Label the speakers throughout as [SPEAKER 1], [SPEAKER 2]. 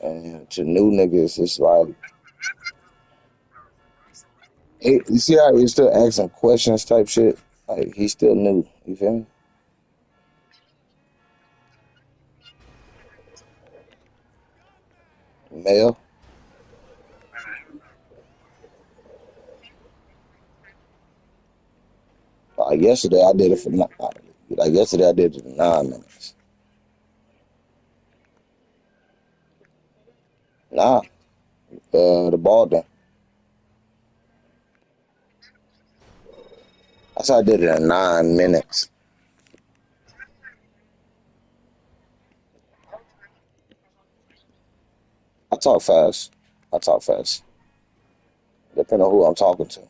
[SPEAKER 1] And to new niggas, it's like, you see how he's still asking questions type shit? Like, he's still new. You feel me? Male. Like, yesterday, I did it for, like, yesterday, I did it for 9 minutes. Nah, the ball done. That's how I did it in 9 minutes. I talk fast. I talk fast. Depending on who I'm talking to.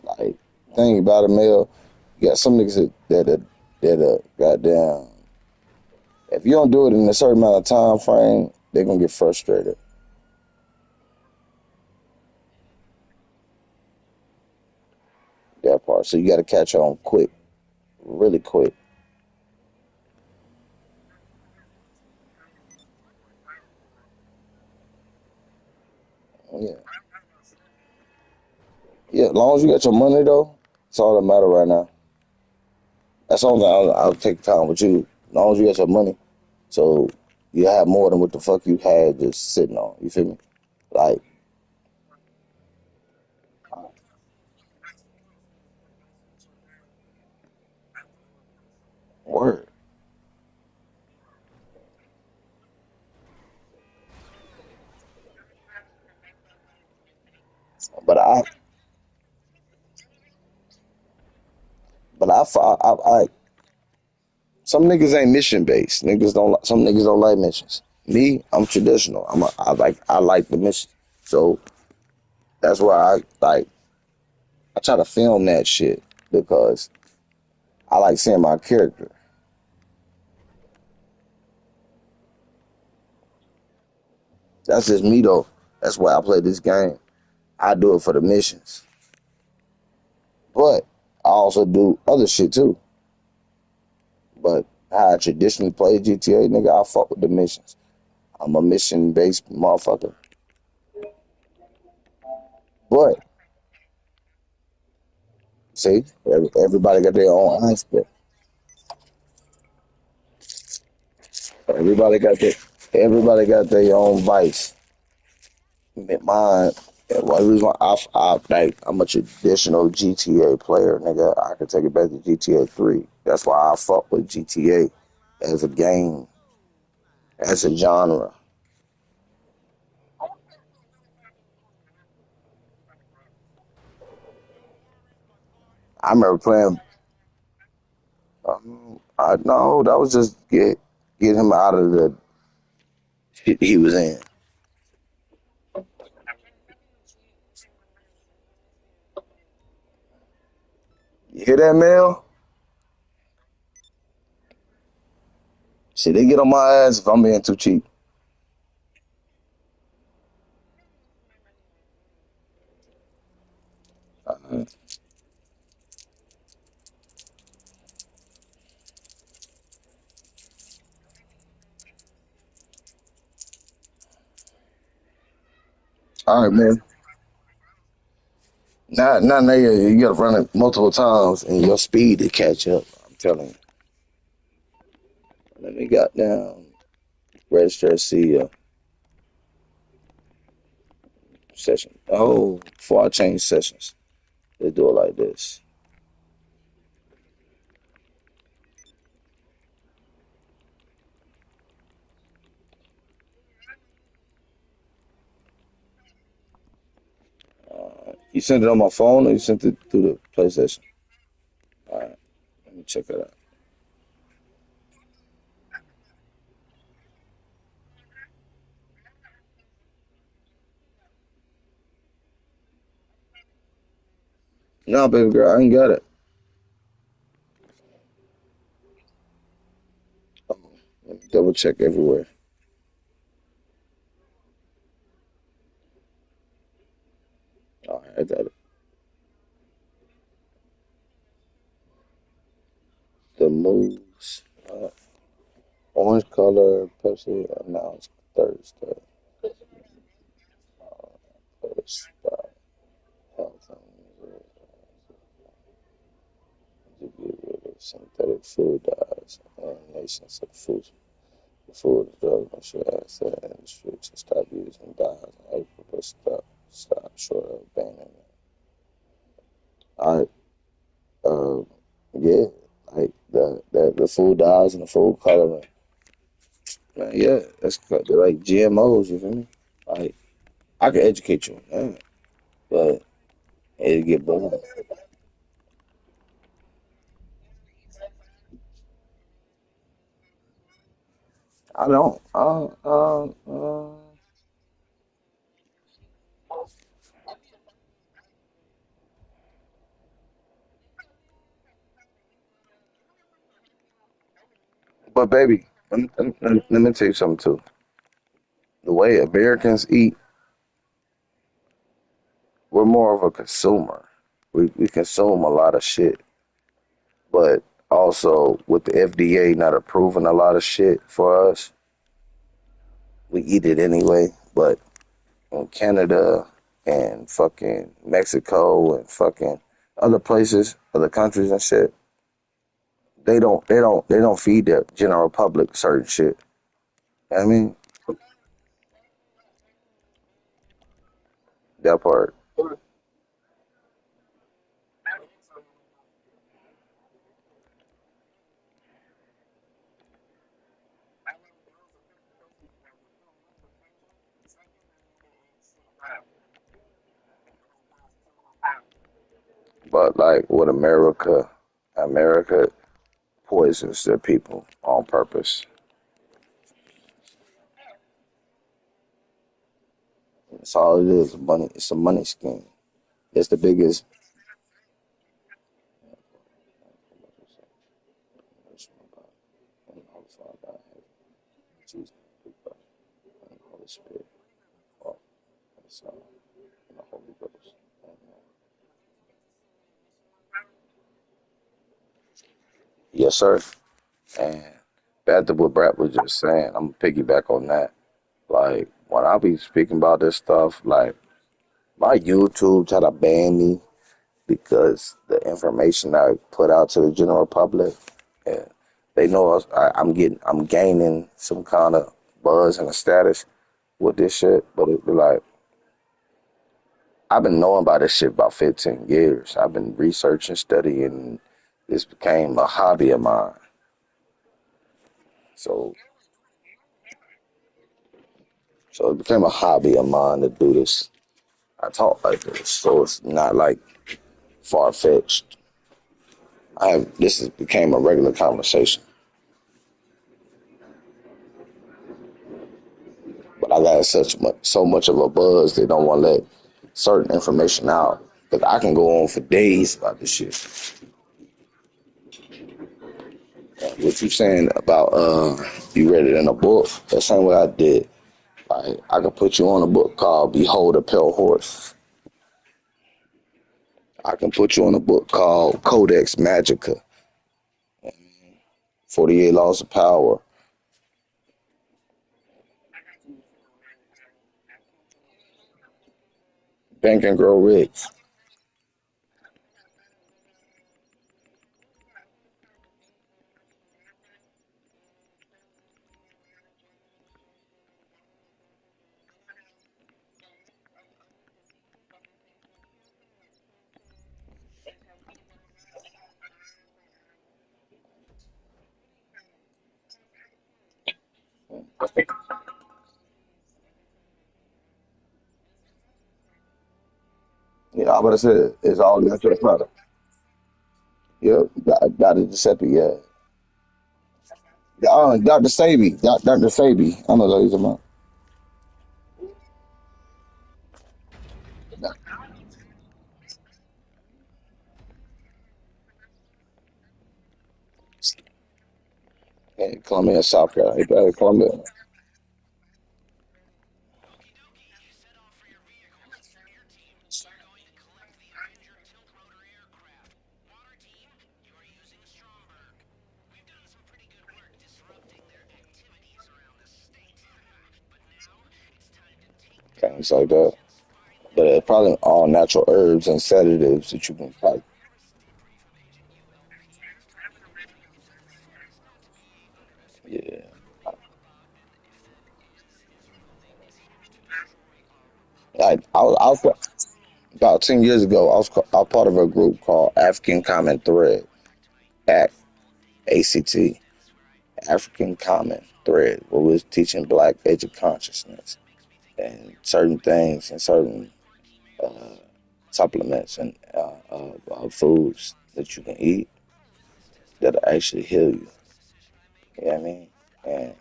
[SPEAKER 1] Like, thing about it, male, you got some niggas that goddamn. If you don't do it in a certain amount of time frame, they're gonna get frustrated. That part. So you got to catch on quick, really quick. Yeah, yeah. As long as you got your money though, that's all that matter right now. That's all that I'll take time with you. As long as you got your money, so you have more than what the fuck you had just sitting on. You feel me? Like, word. But I some niggas ain't mission based. Niggas don't. Some niggas don't like missions. Me, I'm traditional. I like the mission. So that's why I try to film that shit because I like seeing my character. That's just me though. That's why I play this game. I do it for the missions, but I also do other shit too. But how I traditionally play GTA, nigga, I fuck with the missions. I'm a mission based motherfucker. But see, everybody got their own aspect. Everybody got their everybody got their own vice. Mine. One reason why I'm a traditional GTA player, nigga. I can take it back to GTA 3. That's why I fuck with GTA as a game, as a genre. I remember playing. I no, that was just get him out of the shit he was in. You hear that, Mel? Shit, they get on my ass if I'm being too cheap. Uh, all right, man. Now you gotta run it multiple times and your speed to catch up. I'm telling you. Let me got down register as CEO session. Oh, before I change sessions, they do it like this. You sent it on my phone or you sent it through the PlayStation? All right, let me check it out. No, baby girl, I ain't got it. Let me double check everywhere. All right, I got it. Moose. Orange color Pepsi announced Thursday. Stop health and to get rid of synthetic food dyes and nations of the food and drug manufacturing industry to stop using dyes in April, but stop short of banning it. I uh, yeah, like the food dyes and the food coloring. Man, yeah, they're like GMOs. You feel me? Like I can educate you on that, but it get boring. I don't. But baby, let me tell you something too. The way Americans eat, we're more of a consumer. We consume a lot of shit, but also with the FDA not approving a lot of shit for us, we eat it anyway. But in Canada and fucking Mexico and fucking other places, other countries and shit, they don't feed the general public certain shit. I mean that part. But like with America poisons their people on purpose. That's all it is. Money. It's a money scheme. It's the biggest. Yes, sir. And back to what Brad was just saying, I'm gonna piggyback on that. Like when I be speaking about this stuff, like my YouTube try to ban me because the information I put out to the general public, and they know I'm gaining some kind of buzz and a status with this shit. But it be like I've been knowing about this shit about 15 years. I've been researching, studying. This became a hobby of mine. So, so it became a hobby of mine to do this. I talk like this, so it's not like far fetched. Became a regular conversation, but I got so much of a buzz they don't want to let certain information out. Because I can go on for days about this shit. What you saying about you read it in a book? The same way I did. Like I could put you on a book called Behold a Pale Horse. I can put you on a book called Codex Magica, 48 Laws of Power, Bank and Grow Rich. Yeah, I'm gonna say it's all natural product. Yeah, Dr. Giuseppe, yeah. Dr. Sabi, Dr. Sabi. I know what he's about. In Columbia, South Carolina. Columbia. things like that. But it's probably all natural herbs and sedatives that you can like. Yeah, I was about 10 years ago. I was part of a group called African Common Thread, ACT, ACT, African Common Thread, where we was teaching Black Age consciousness and certain things and certain uh, supplements and foods that you can eat that'll actually heal you. You know what I mean? And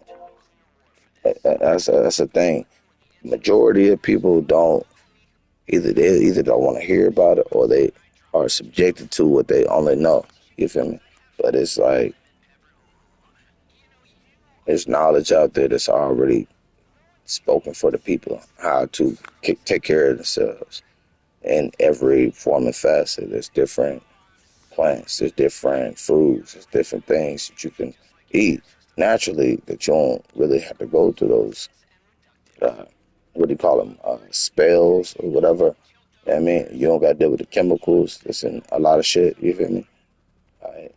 [SPEAKER 1] that's a thing. Majority of people don't either don't want to hear about it or they are subjected to what they only know. You feel me? But it's like there's knowledge out there that's already spoken for the people how to take care of themselves in every form and facet. There's different plants, there's different foods, there's different things that you can eat naturally that you don't really have to go through those uh, what do you call them, spells or whatever. I mean, you don't got to deal with the chemicals that's in a lot of shit. You feel me? Like,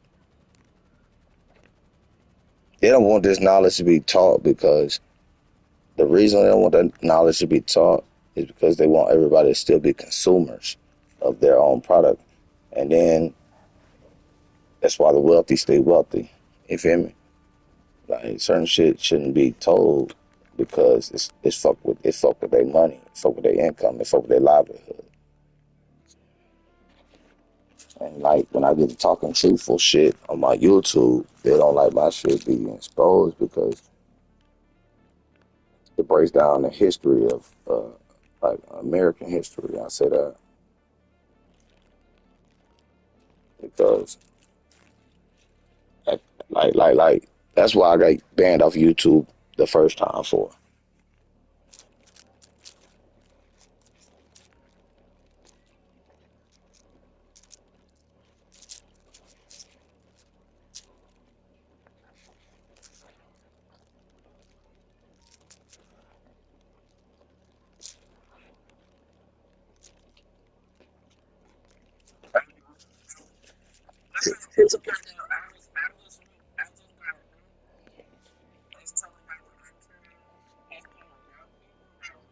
[SPEAKER 1] they don't want this knowledge to be taught because the reason they don't want that knowledge to be taught is because they want everybody to still be consumers of their own product. And then that's why the wealthy stay wealthy. You feel me? Like certain shit shouldn't be told because it's fuck with their money, it fuck with their income, it fuck with their livelihood. And like when I get to talking truthful shit on my YouTube, they don't like my shit being exposed because it breaks down the history of like American history. I say that because like like that's why I got banned off YouTube the first time for.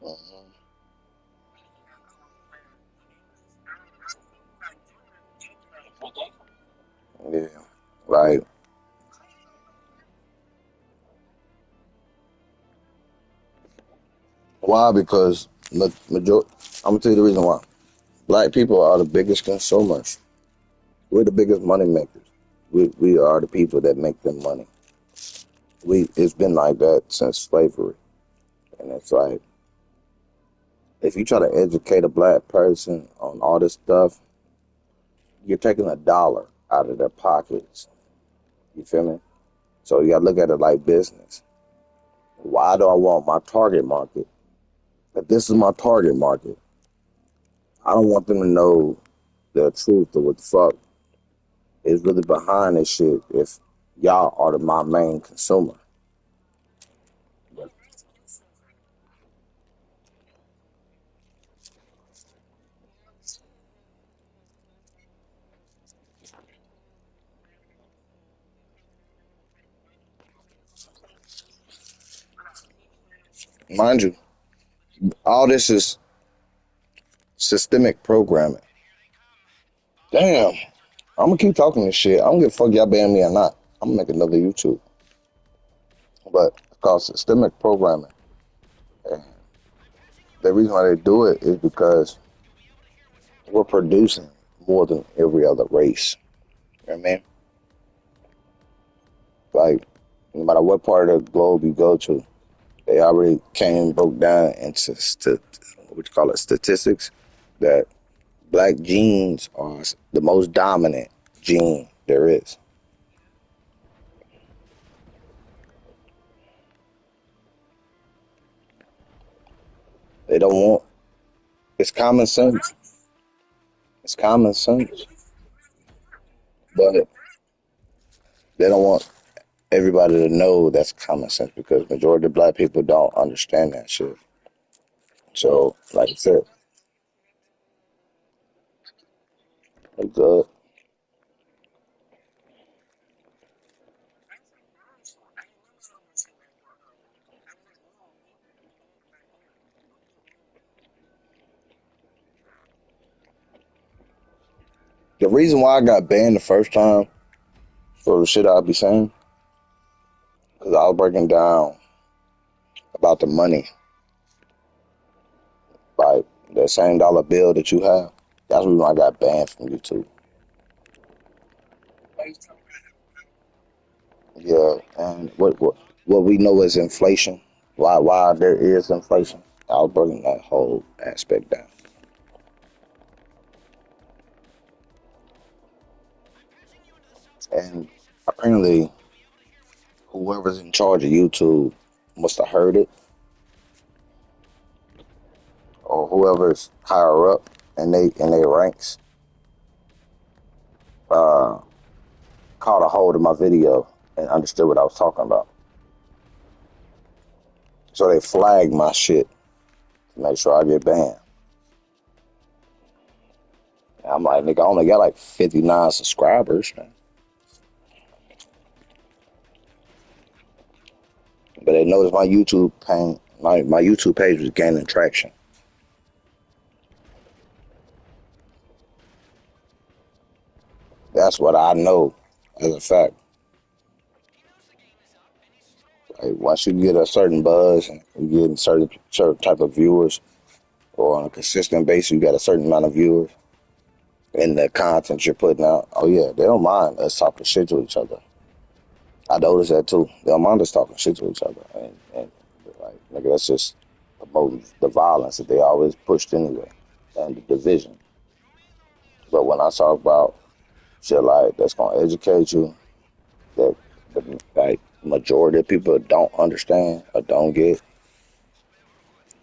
[SPEAKER 1] Mhm. Yeah, like why? Because I'm gonna tell you the reason why. Black people are the biggest consumers. We're the biggest money makers. We are the people that make them money. It's been like that since slavery, and it's like if you try to educate a black person on all this stuff, you're taking a dollar out of their pockets. You feel me? So you gotta look at it like business. Why do I want my target market? If this is my target market, I don't want them to know the truth of what the fuck is really behind this shit if y'all are my main consumer. But mind you, all this is systemic programming. Damn, I'm gonna keep talking this shit. I don't give a fuck y'all ban me or not. I'm gonna make another YouTube. But it's called systemic programming. And the reason why they do it is because we're producing more than every other race. You know what I mean? Like, no matter what part of the globe you go to, they already came and broke down into what you call it statistics that black genes are the most dominant gene there is. They don't want it's common sense. It's common sense, but they don't want everybody to know that's common sense because majority of black people don't understand that shit. So, like I said, it's good. The reason why I got banned the first time for the shit I'd be saying, because I was breaking down about the money, like the same dollar bill that you have. That's the reason why I got banned from YouTube. Yeah, and what we know is inflation. Why there is inflation. I was breaking that whole aspect down. And apparently, whoever's in charge of YouTube must have heard it, or whoever's higher up in their ranks uh, caught a hold of my video and understood what I was talking about. So they flagged my shit to make sure I get banned. And I'm like, nigga, I only got like 59 subscribers, man. But they noticed my YouTube page was gaining traction. That's what I know as a fact. Like once you get a certain buzz and you get certain type of viewers, or on a consistent basis, you got a certain amount of viewers in the content you're putting out. Oh yeah, they don't mind us talking shit to each other. I noticed that too. They don't mind us talking shit to each other, and like nigga, that's just promoting the violence that they always pushed anyway, and the division. But when I talk about shit like that's gonna educate you, that the like majority of people don't understand or don't get,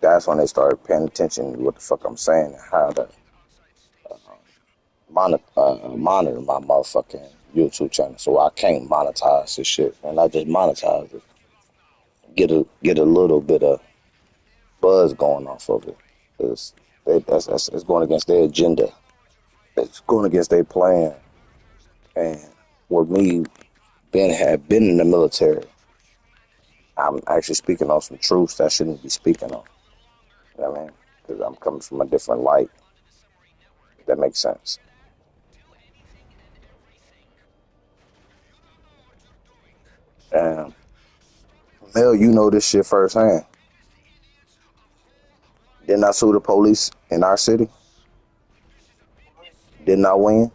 [SPEAKER 1] that's when they start paying attention to what the fuck I'm saying and how to monitor my motherfucking YouTube channel, so I can't monetize this shit, and I just monetize it, get a little bit of buzz going off of it. It's, that's it's going against their agenda. It's going against their plan. And with me have been in the military, I'm actually speaking on some truths that I shouldn't be speaking on. You know what I mean? Because I'm coming from a different light. If that makes sense. And Mel, you know this shit firsthand. Didn't I sue the police in our city? Didn't I win?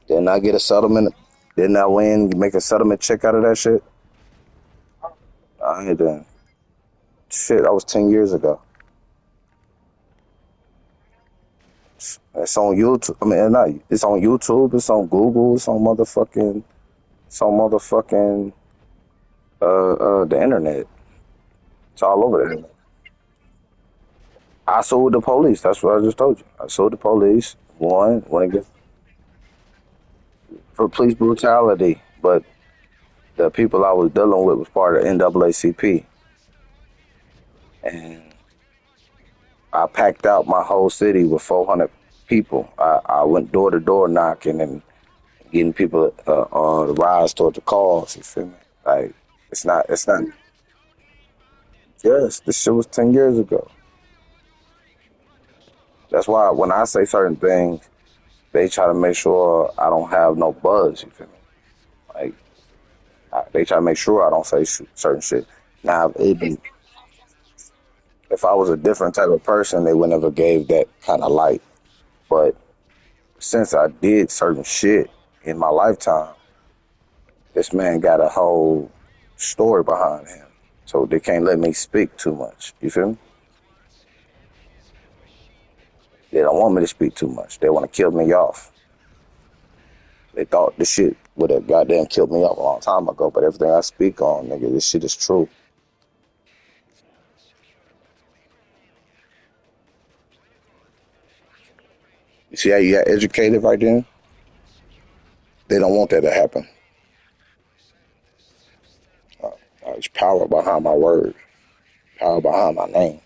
[SPEAKER 1] Didn't I get a settlement? Didn't I win? Make a settlement check out of that shit? I had done. Shit, that was 10 years ago. It's on YouTube. I mean, not, it's on YouTube. It's on Google. It's on motherfucking, the internet. It's all over the internet. I sued the police. That's what I just told you. I sued the police. Won against for police brutality, but the people I was dealing with was part of NAACP, and I packed out my whole city with 400 people. I went door to door knocking and getting people on the rides toward the cars. You feel me? Like it's not. Yes, this shit was 10 years ago. That's why when I say certain things, they try to make sure I don't have no buzz. You feel me? Like they try to make sure I don't say certain shit. Now, if I was a different type of person, they would never gave that kind of light. But since I did certain shit in my lifetime, this man got a whole story behind him. So they can't let me speak too much. You feel me? They don't want me to speak too much. They want to kill me off. They thought this shit would have goddamn killed me off a long time ago, but everything I speak on, nigga, this shit is true. You see how you got educated right then? They don't want that to happen. There's power behind my word. Power behind my name.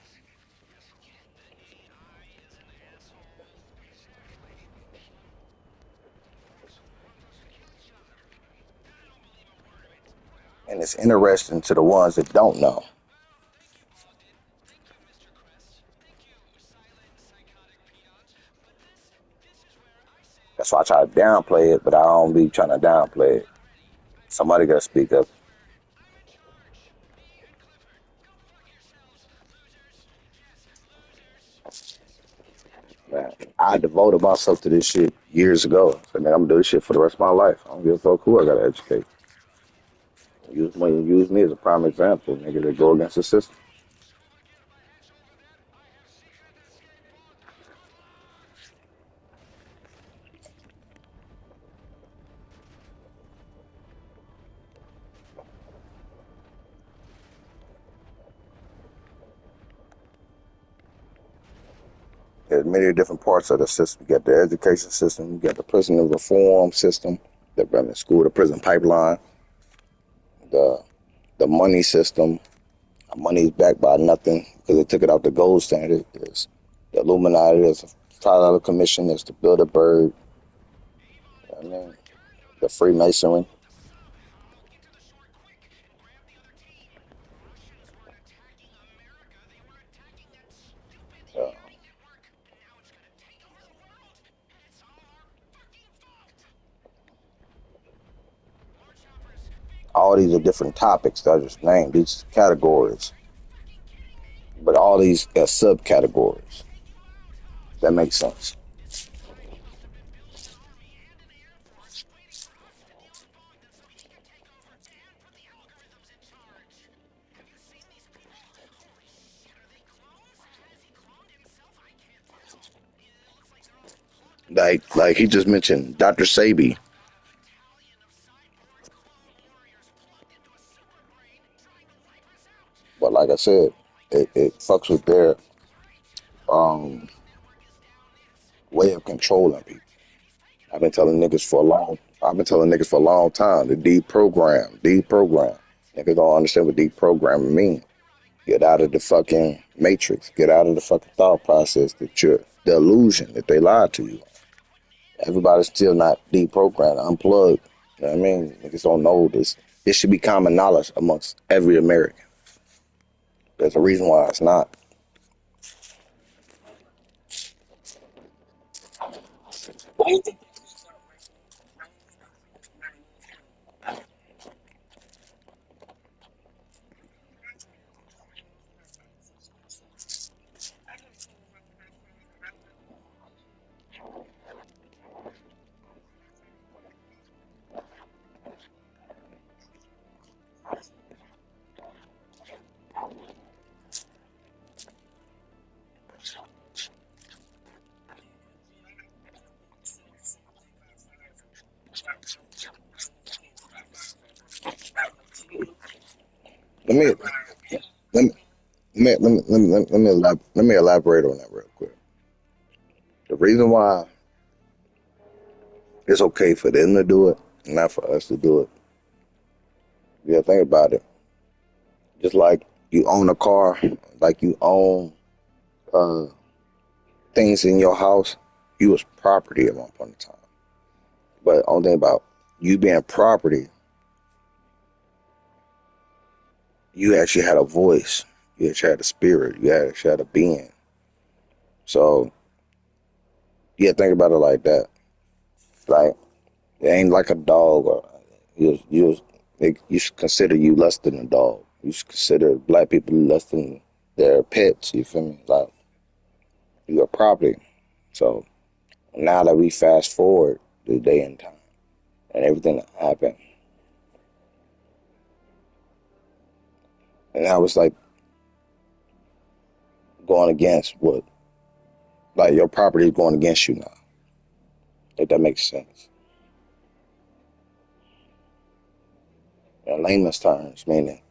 [SPEAKER 1] And it's interesting to the ones that don't know. That's why I try to downplay it, but I don't be trying to downplay it. Somebody gotta speak up. Man, I devoted myself to this shit years ago. So man, I'm gonna do this shit for the rest of my life. I don't give a fuck who I gotta educate. Use me as a prime example, nigga, that go against the system. There's many different parts of the system. You got the education system, you got the prison reform system, the school to prison pipeline, the the money system. Money is backed by nothing because they took it out the gold standard. There's the Illuminati, there's a $5 commission, there's the Bilderberg, I mean, the Freemasonry. Uh, all these are different topics that I just named, these categories, but all these are subcategories. That makes sense. Like he just mentioned, Dr. Sabi. But like I said, it fucks with their um, way of controlling people. I've been telling niggas for a long. I've been telling niggas for a long time to deprogram, deprogram. Niggas don't understand what deprogramming mean. Get out of the fucking matrix. Get out of the fucking thought process that you're the illusion that they lied to you. Everybody's still not deprogrammed, unplugged. You know what I mean? Niggas don't know this. This should be common knowledge amongst every American. There's a reason why it's not. Let me let me let me elaborate on that real quick. The reason why it's okay for them to do it, not for us to do it. Yeah, think about it. Just like you own a car, like you own uh, things in your house, you was property at one point in time. But only thing about you being property, you actually had a voice. You actually had a spirit. You actually had a being. So yeah, think about it like that. Like it ain't like a dog or you should consider you less than a dog. You should consider black people less than their pets. You feel me? Like you are property. So now that we fast forward the day and time and everything that happened, and I was like going against what, like your property is going against you now. If that makes sense. In layman's terms, meaning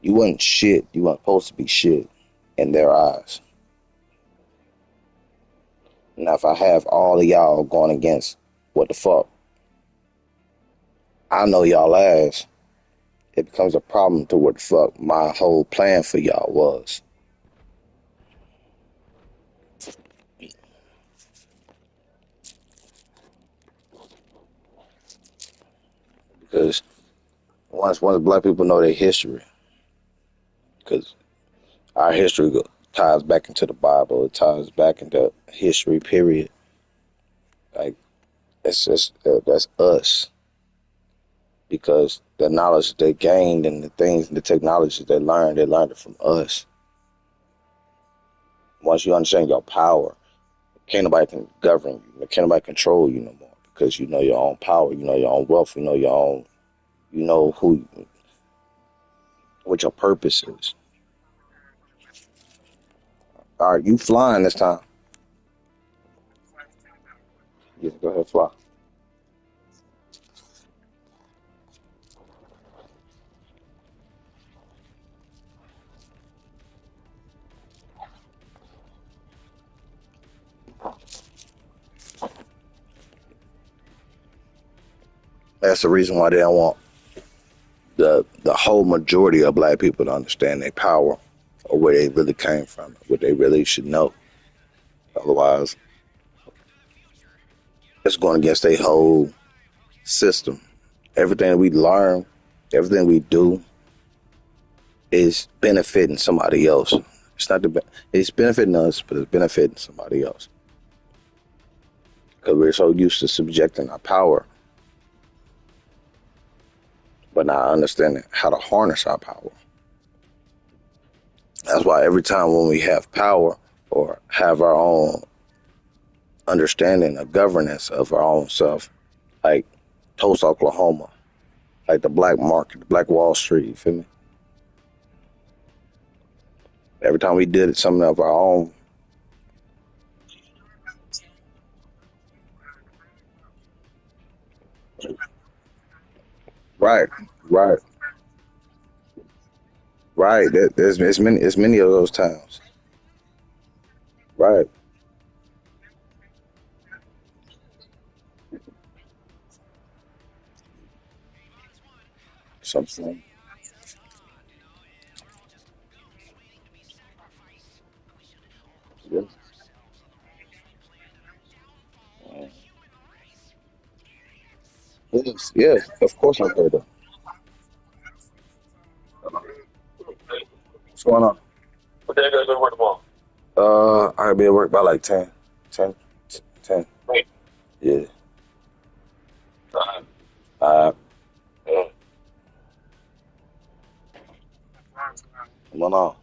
[SPEAKER 1] you wasn't shit. You weren't supposed to be shit in their eyes. Now, if I have all of y'all going against what the fuck, I know y'all ass it becomes a problem to what the fuck my whole plan for y'all was. Because once black people know their history, because our history ties back into the Bible, it ties back into history. Period. Like it's just that's us. Because the knowledge they gained and the things and the technology they learned it from us. Once you understand your power, can't nobody can govern you. Can't nobody control you no more because you know your own power, you know your own wealth, you know your own, you know who, what your purpose is. All right, you flying this time? Yeah, go ahead, fly. That's the reason why they don't want the whole majority of black people to understand their power or where they really came from, what they really should know. Otherwise, it's going against their whole system. Everything we learn, everything we do is benefiting somebody else. It's not it's benefiting us, but it's benefiting somebody else because we're so used to subjecting our power, but not understanding how to harness our power. That's why every time when we have power or have our own understanding of governance of our own self, like Tulsa, Oklahoma, like the black market, the black Wall Street, you feel me? Every time we did something of our own, right, right, right. There's it's many of those times, right? Something, yeah, yes, yes. Of course, I heard that. What's going on? What day you guys go to work tomorrow? I'll be at work by like 10, 10, 10. Right. Yeah. Uh, what's going on?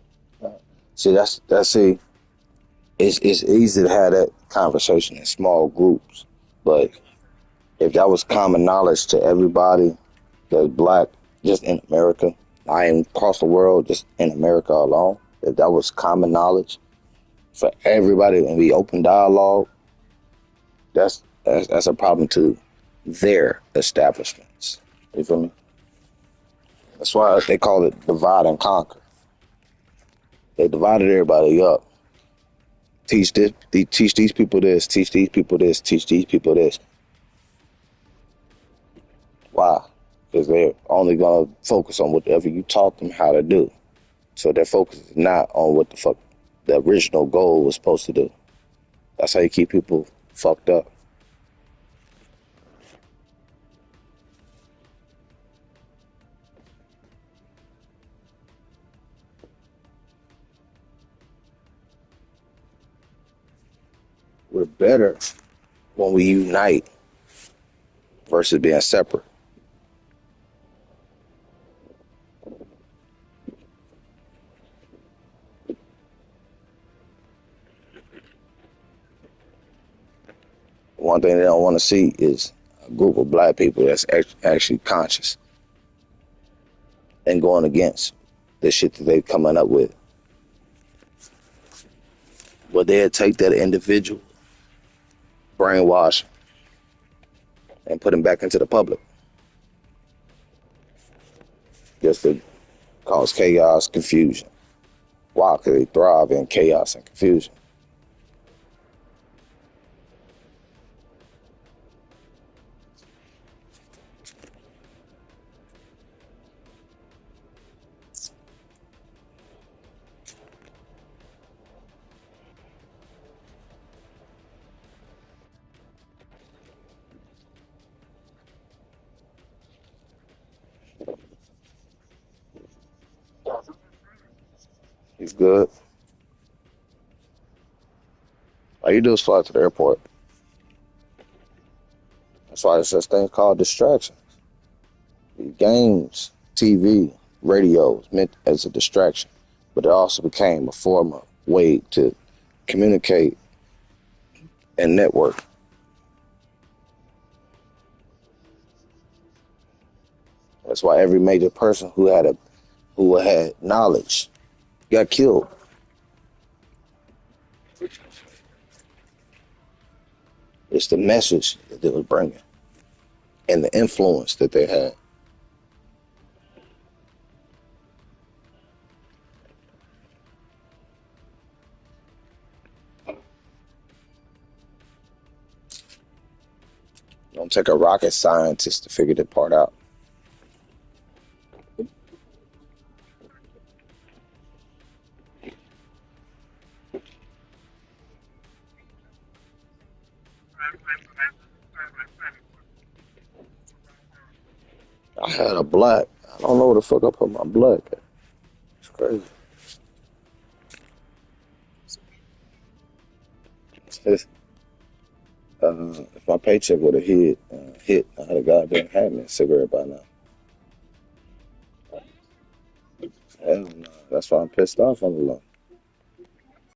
[SPEAKER 1] See, see, it's easy to have that conversation in small groups, but if that was common knowledge to everybody that's black, just in America, not even across the world, just in America alone, if that was common knowledge for everybody and we open dialogue, that's a problem to their establishments. You feel me? That's why they call it divide and conquer. They divided everybody up. Teach this, teach these people this, teach these people this, teach these people this. Why? Because they're only gonna focus on whatever you taught them how to do. So their focus is not on what the fuck the original goal was supposed to do. That's how you keep people fucked up. We're better when we unite versus being separate. One thing they don't want to see is a group of black people that's actually conscious and going against the shit that they're coming up with. But they'll take that individual, brainwash, and put him back into the public just to cause chaos, confusion. Why? Because they thrive in chaos and confusion. He's good. All you do is fly to the airport. That's why there's such things called distraction. Games, TV, radio is meant as a distraction, but it also became a form of way to communicate and network. That's why every major person who had knowledge got killed. It's the message that they was bringing and the influence that they had. It don't take a rocket scientist to figure that part out. I had a black. I don't know where the fuck I put my black at. It's crazy. If my paycheck would have hit, I had a goddamn had me a cigarette by now. Hell no. That's why I'm pissed off on the low.